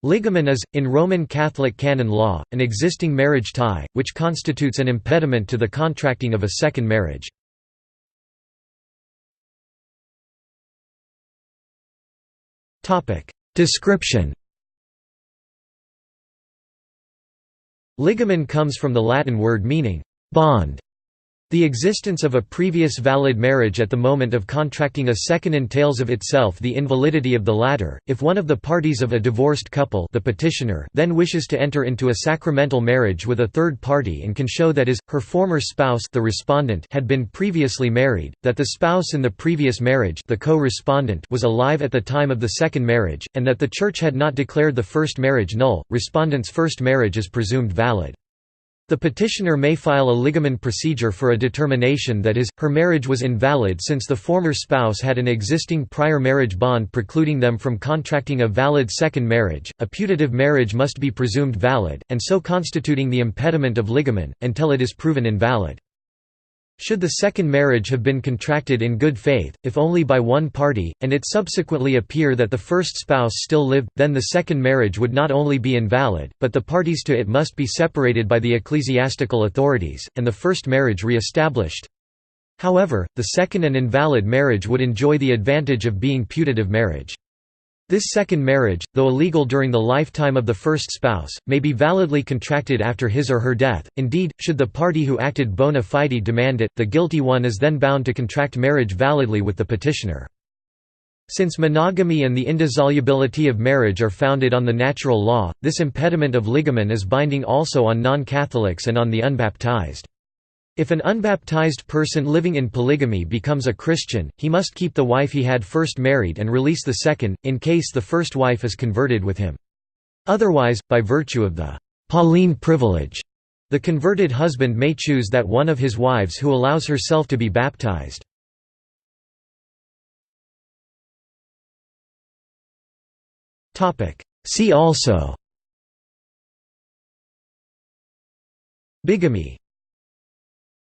Ligamen is, in Roman Catholic canon law, an existing marriage tie, which constitutes an impediment to the contracting of a second marriage. Description. Ligamen comes from the Latin word meaning bond. The existence of a previous valid marriage at the moment of contracting a second entails of itself the invalidity of the latter. If one of the parties of a divorced couple, the petitioner, then wishes to enter into a sacramental marriage with a third party and can show that her former spouse, the respondent, had been previously married, that the spouse in the previous marriage, the co-respondent, was alive at the time of the second marriage, and that the Church had not declared the first marriage null, respondent's first marriage is presumed valid. The petitioner may file a ligamen procedure for a determination that her marriage was invalid since the former spouse had an existing prior marriage bond precluding them from contracting a valid second marriage. A putative marriage must be presumed valid, and so constituting the impediment of ligamen, until it is proven invalid. Should the second marriage have been contracted in good faith, if only by one party, and it subsequently appear that the first spouse still lived, then the second marriage would not only be invalid, but the parties to it must be separated by the ecclesiastical authorities, and the first marriage re-established. However, the second and invalid marriage would enjoy the advantage of being putative marriage. This second marriage, though illegal during the lifetime of the first spouse, may be validly contracted after his or her death. Indeed, should the party who acted bona fide demand it, the guilty one is then bound to contract marriage validly with the petitioner. Since monogamy and the indissolubility of marriage are founded on the natural law, this impediment of ligamen is binding also on non-Catholics and on the unbaptized. If an unbaptized person living in polygamy becomes a Christian, he must keep the wife he had first married and release the second, in case the first wife is converted with him. Otherwise, by virtue of the Pauline privilege, the converted husband may choose that one of his wives who allows herself to be baptized. See also: Bigamy.